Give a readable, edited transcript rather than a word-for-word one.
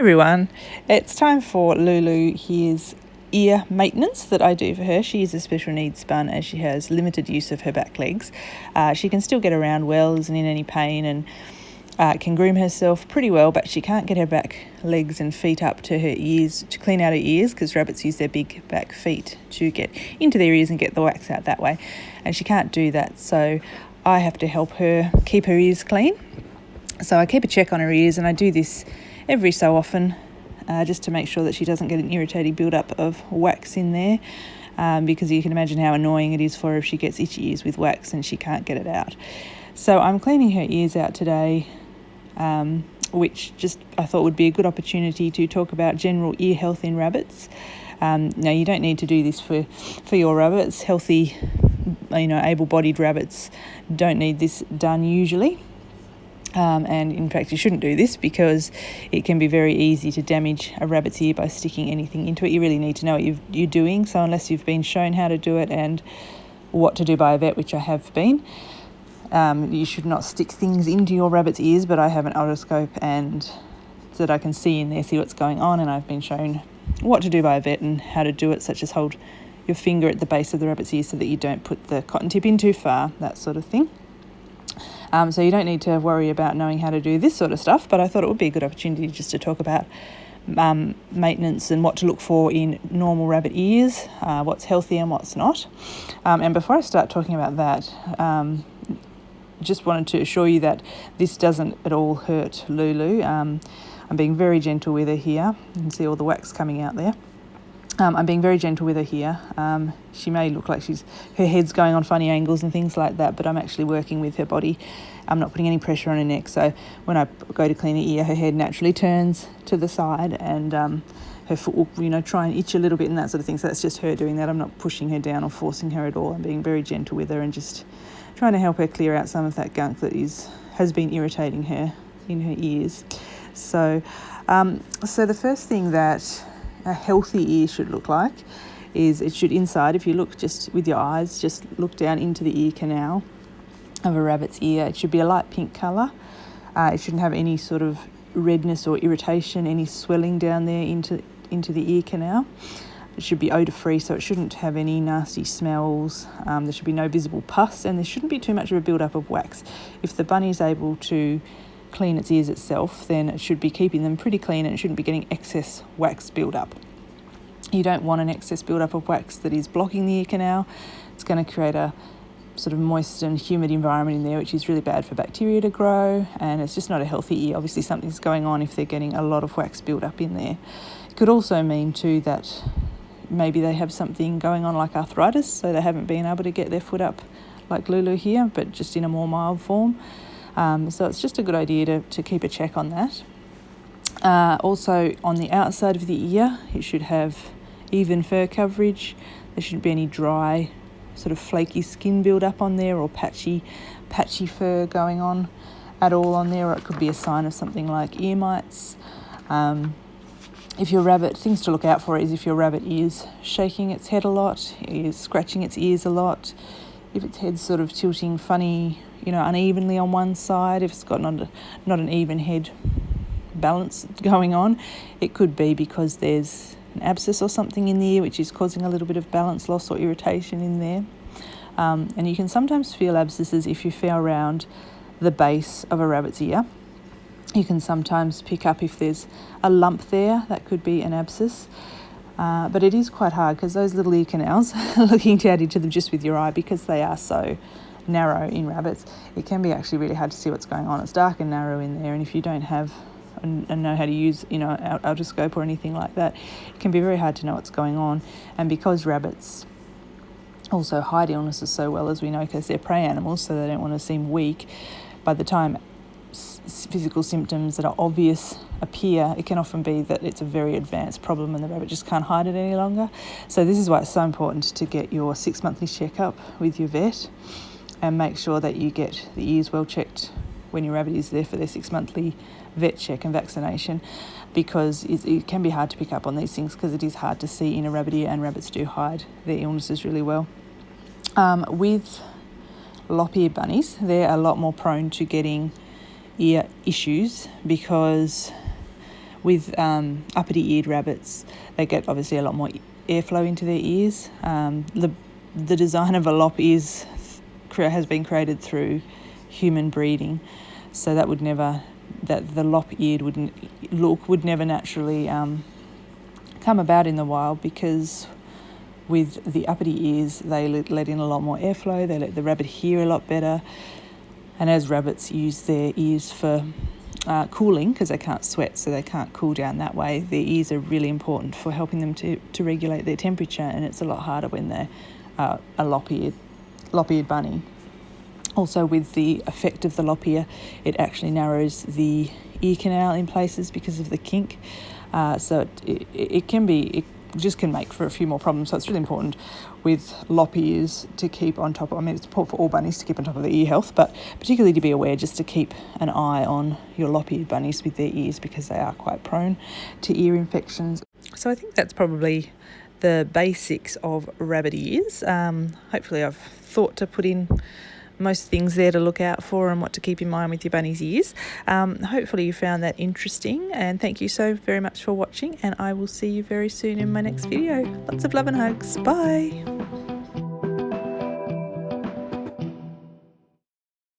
Everyone, it's time for Lulu here's ear maintenance that I do for her. She is a special needs bun as she has limited use of her back legs. She can still get around well, isn't in any pain, and can groom herself pretty well, but she can't get her back legs and feet up to her ears to clean out her ears, because rabbits use their big back feet to get into their ears and get the wax out that way, and she can't do that. So I have to help her keep her ears clean. So I keep a check on her ears, and I do this every so often, just to make sure that she doesn't get an irritating build-up of wax in there, because you can imagine how annoying it is for her if she gets itchy ears with wax and she can't get it out. So I'm cleaning her ears out today, which I thought would be a good opportunity to talk about general ear health in rabbits. Now, you don't need to do this for your rabbits. Healthy, able-bodied rabbits don't need this done usually. And in fact, you shouldn't do this because it can be very easy to damage a rabbit's ear by sticking anything into it. You really need to know what you're doing. So unless you've been shown how to do it and what to do by a vet, which I have been, you should not stick things into your rabbit's ears. But I have an otoscope and so that I can see in there, see what's going on, and I've been shown what to do by a vet and how to do it, such as hold your finger at the base of the rabbit's ear so that you don't put the cotton tip in too far, that sort of thing. So you don't need to worry about knowing how to do this sort of stuff, but I thought it would be a good opportunity just to talk about maintenance and what to look for in normal rabbit ears, what's healthy and what's not. And before I start talking about that, just wanted to assure you that this doesn't at all hurt Lulu. I'm being very gentle with her here. You can see all the wax coming out there. I'm being very gentle with her here. She may look like her head's going on funny angles and things like that, but I'm actually working with her body. I'm not putting any pressure on her neck. So when I go to clean her ear, her head naturally turns to the side, and her foot will, try and itch a little bit and that sort of thing. So that's just her doing that. I'm not pushing her down or forcing her at all. I'm being very gentle with her and just trying to help her clear out some of that gunk that has been irritating her in her ears. So the first thing that a healthy ear should look like is it should inside, if you look just with your eyes, just look down into the ear canal of a rabbit's ear. It should be a light pink colour. It shouldn't have any sort of redness or irritation, any swelling down there into the ear canal. It should be odour free, so it shouldn't have any nasty smells. There should be no visible pus, and there shouldn't be too much of a build-up of wax. If the bunny is able to clean its ears itself, then it should be keeping them pretty clean, and it shouldn't be getting excess wax build-up. You don't want an excess build-up of wax that is blocking the ear canal. It's going to create a sort of moist and humid environment in there, which is really bad for bacteria to grow, and it's just not a healthy ear. Obviously something's going on if they're getting a lot of wax build-up in there. It could also mean too that maybe they have something going on like arthritis, so they haven't been able to get their foot up like Lulu here, but just in a more mild form. So it's just a good idea to keep a check on that. Also, on the outside of the ear, it should have even fur coverage. There shouldn't be any dry, sort of flaky skin build up on there, or patchy fur going on at all on there, or it could be a sign of something like ear mites. Things to look out for is if your rabbit is shaking its head a lot, is scratching its ears a lot, if its head's sort of tilting funny, unevenly on one side, if it's got not an even head balance going on, it could be because there's an abscess or something in the ear which is causing a little bit of balance loss or irritation in there. And you can sometimes feel abscesses if you feel around the base of a rabbit's ear. You can sometimes pick up if there's a lump there, that could be an abscess. But it is quite hard because those little ear canals, looking down into them just with your eye, because they are so narrow in rabbits, it can be actually really hard to see what's going on. It's dark and narrow in there, and if you don't have and know how to use an otoscope or anything like that, it can be very hard to know what's going on. And because rabbits also hide illnesses so well, as we know, because they're prey animals, so they don't want to seem weak, by the time physical symptoms that are obvious appear, it can often be that it's a very advanced problem and the rabbit just can't hide it any longer. So this is why it's so important to get your 6 monthly checkup with your vet and make sure that you get the ears well checked when your rabbit is there for their 6 monthly vet check and vaccination, because it can be hard to pick up on these things because it is hard to see in a rabbit ear, and rabbits do hide their illnesses really well. With lop-ear bunnies, they're a lot more prone to getting ear issues because With uppity-eared rabbits, they get obviously a lot more airflow into their ears. The design of a lop ears has been created through human breeding, so that the lop-eared would never naturally come about in the wild, because with the uppity ears they let in a lot more airflow, they let the rabbit hear a lot better, and as rabbits use their ears for cooling, because they can't sweat, so they can't cool down that way, their ears are really important for helping them to regulate their temperature, and it's a lot harder when they're a lop-eared bunny. Also, with the effect of the lop ear, it actually narrows the ear canal in places because of the kink, so it just can make for a few more problems. So it's really important with lop ears to keep on top of, it's important for all bunnies to keep on top of their ear health, but particularly to be aware just to keep an eye on your lop-eared bunnies with their ears, because they are quite prone to ear infections. So I think that's probably the basics of rabbit ears. Hopefully I've thought to put in most things there to look out for and what to keep in mind with your bunny's ears. Hopefully you found that interesting, and thank you so very much for watching, and I will see you very soon in my next video. Lots of love and hugs. Bye.